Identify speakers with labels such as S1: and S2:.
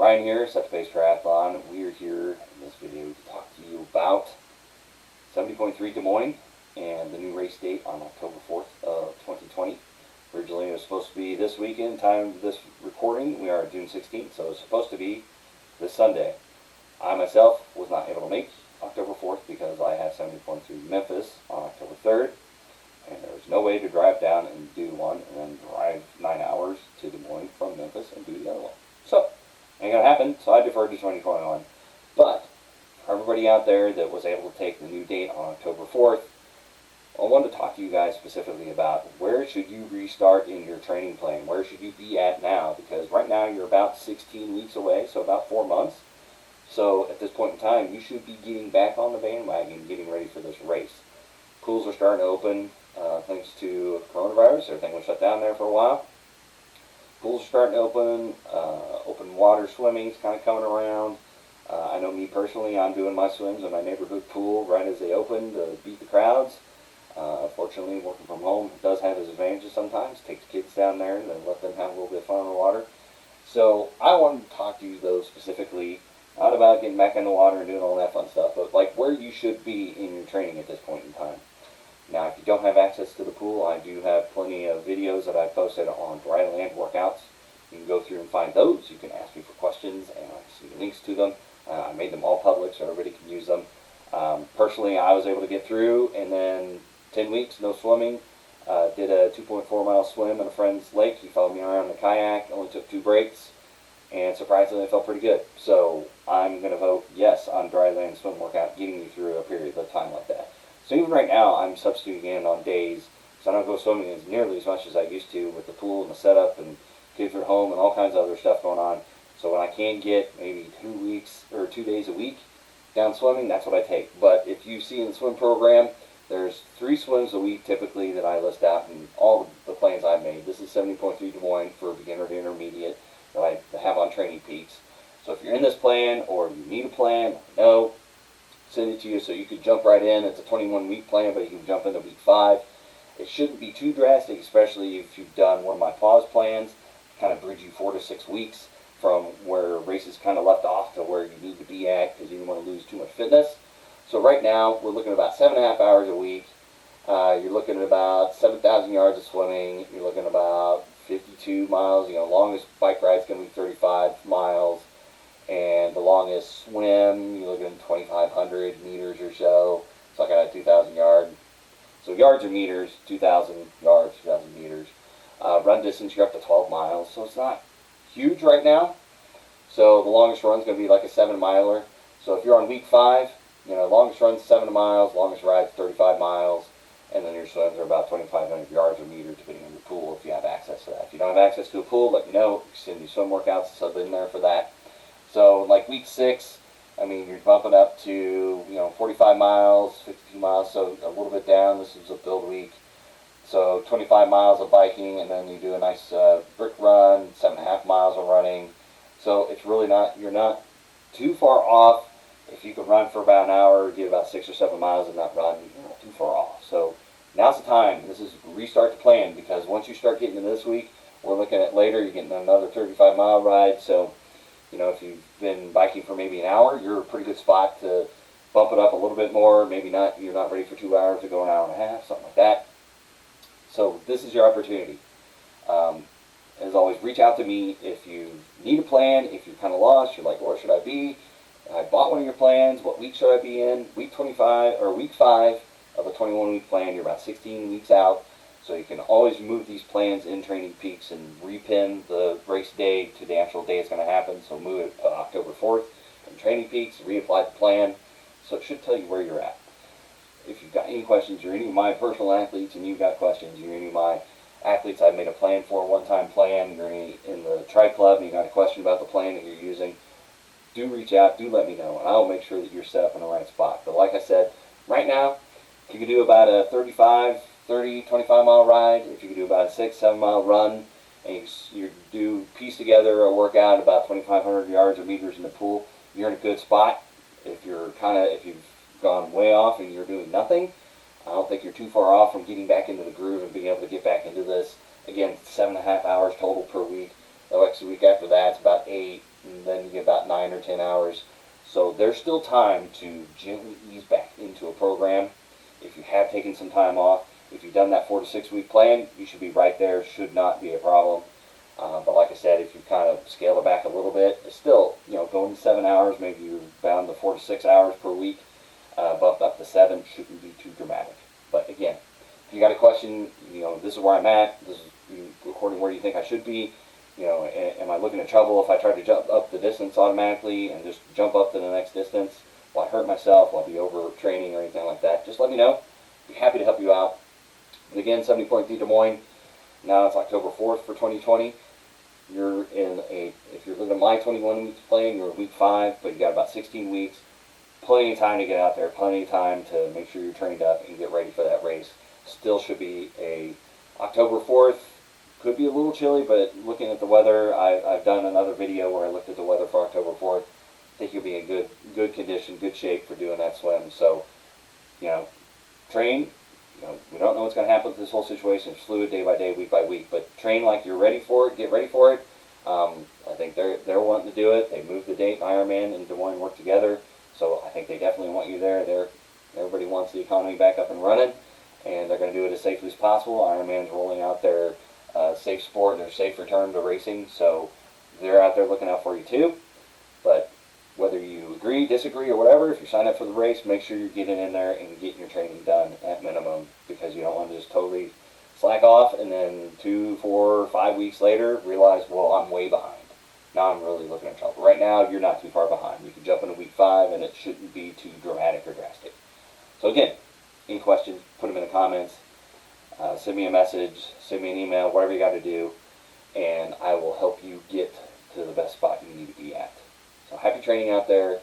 S1: Ryan here, 70.3 Triathlon. We are here in this video to talk to you about 70.3 Des Moines and the new race date on October 4th of 2020. Originally it was supposed to be this weekend, time of this recording. We are June 16th, so it was supposed to be this Sunday. I myself was not able to make October 4th because I have 70.3 Memphis on October 3rd, and there was no way to drive down and do one and then drive 9 hours to Des Moines from Memphis and do the other one. So, ain't gonna happen, so I deferred to 2021. But, for everybody out there that was able to take the new date on October 4th, I wanted to talk to you guys specifically about where should you restart in your training plan? Where should you be at now? Because right now you're about 16 weeks away, so about 4 months. So at this point in time, you should be getting back on the bandwagon, getting ready for this race. Pools are starting to open, thanks to coronavirus. Everything was shut down there for a while. Pools are starting to open. Open water swimming's kind of coming around. I know me personally, I'm doing my swims in my neighborhood pool right as they open to beat the crowds. Unfortunately, working from home does have its advantages sometimes. Take the kids down there and then let them have a little bit of fun in the water. So I wanted to talk to you, though, specifically, not about getting back in the water and doing all that fun stuff, but like where you should be in your training at this point in time. Now, if you don't have access to the pool, I do have plenty of videos that I posted on dry land workouts. You can go through and find those. You can ask me for questions, and I can see links to them. I made them all public so everybody can use them. Personally, I was able to get through, and then 10 weeks, no swimming. Did a 2.4 mile swim in a friend's lake. He followed me around in the kayak. Only took 2 breaks, and surprisingly, it felt pretty good. So I'm going to vote yes on dry land swim workout, getting you through a period of time like that. So even right now, I'm substituting in on days, so I don't go swimming as nearly as much as I used to with the pool and the setup and kids are home and all kinds of other stuff going on. So when I can get maybe 2 weeks or 2 days a week down swimming, that's what I take. But if you see in the swim program, there's 3 swims a week typically that I list out in all the plans I've made. This is 70.3 Des Moines for beginner to intermediate that I have on Training Peaks. So if you're in this plan or you need a plan, no, send it to you so you can jump right in. It's a 21-week plan, but you can jump into week 5. It shouldn't be too drastic, especially if you've done one of my pause plans, kind of bridge you 4 to 6 weeks from where races kind of left off to where you need to be at because you don't want to lose too much fitness. So right now, we're looking at about 7.5 hours a week. You're looking at about 7,000 yards of swimming. You're looking at about 52 miles. Longest bike ride is going to be 35 miles. And the longest swim, you're looking at 2,500 meters or so. So I got a 2,000 yard. So yards or meters, 2,000 yards, 2,000 meters. Run distance, you're up to 12 miles. So it's not huge right now. So the longest run's going to be like a 7-miler. So if you're on week 5, longest run's 7 miles, longest ride's 35 miles. And then your swims are about 2,500 yards or meters, depending on your pool, if you have access to that. If you don't have access to a pool, let me know. Send you swim workouts, sub in there for that. So, like week 6, you're bumping up to, 45 miles, 52 miles, so a little bit down. This is a build week. So, 25 miles of biking, and then you do a nice brick run, 7.5 miles of running. So, it's really you're not too far off. If you can run for about an hour, get about 6 or 7 miles in that run, you're not too far off. So, now's the time. This is restart the plan, because once you start getting into this week, we're looking at later, you're getting another 35-mile ride. So, if you've been biking for maybe an hour, you're a pretty good spot to bump it up a little bit more. Maybe not, you're not ready for 2 hours to go an hour and a half, something like that. So this is your opportunity. As always, reach out to me if you need a plan, if you're kind of lost, you're like, where should I be? I bought one of your plans. What week should I be in? Week 25 or week 5 of a 21-week plan. You're about 16 weeks out. So you can always move these plans in Training Peaks and repin the race day to the actual day it's going to happen. So move it to October 4th in Training Peaks, reapply the plan. So it should tell you where you're at. If you've got any questions, you're any of my personal athletes and you've got questions, you're any of my athletes I've made a plan for, a one-time plan, you're in the Tri Club and you got a question about the plan that you're using, do reach out, do let me know, and I'll make sure that you're set up in the right spot. But like I said, right now, you can do about a 25-mile ride, if you can do about a 6-7 mile run, and you do piece together a workout about 2,500 yards or meters in the pool, you're in a good spot. If you've gone way off and you're doing nothing, I don't think you're too far off from getting back into the groove and being able to get back into this. Again, 7.5 hours total per week. The next week after that, it's about 8, and then you get 9 or 10 hours. So there's still time to gently ease back into a program. If you have taken some time off, if you've done that 4 to 6 week plan, you should be right there. Should not be a problem. But like I said, if you kind of scale it back a little bit, it's still, going to 7 hours, maybe you're bound to 4 to 6 hours per week, bumped up to 7 shouldn't be too dramatic. But again, if you got a question, this is where I'm at, this is according where you think I should be, am I looking at trouble if I try to jump up the distance automatically and just jump up to the next distance? Will I hurt myself? Will I be overtraining or anything like that? Just let me know. Be happy to help you out. But again, 70.3 Des Moines. Now it's October 4th for 2020. If you're looking at my 21 weeks playing, you're in week 5, but you got about 16 weeks. Plenty of time to get out there, plenty of time to make sure you're trained up and get ready for that race. Still should be a October 4th. Could be a little chilly, but looking at the weather, I've done another video where I looked at the weather for October 4th. I think you'll be in good condition, good shape for doing that swim. So, train. We don't know what's going to happen with this whole situation. It's fluid day by day, week by week. But train like you're ready for it. Get ready for it. I think they're wanting to do it. They moved the date. Ironman and Des Moines work together. So I think they definitely want you there. Everybody wants the economy back up and running, and they're going to do it as safely as possible. Ironman's rolling out their safe sport, their safe return to racing. So they're out there looking out for you too. But whether you agree, disagree, or whatever, if you sign up for the race, make sure you're getting in there and getting your training done at minimum, because you don't want to just totally slack off and then 2, 4, 5 weeks later realize, well, I'm way behind. Now I'm really looking at trouble. Right now, you're not too far behind. You can jump into week 5 and it shouldn't be too dramatic or drastic. So again, any questions, put them in the comments. Send me a message, send me an email, whatever you got to do, and I will help you get to the best spot you need to be at. So happy training out there.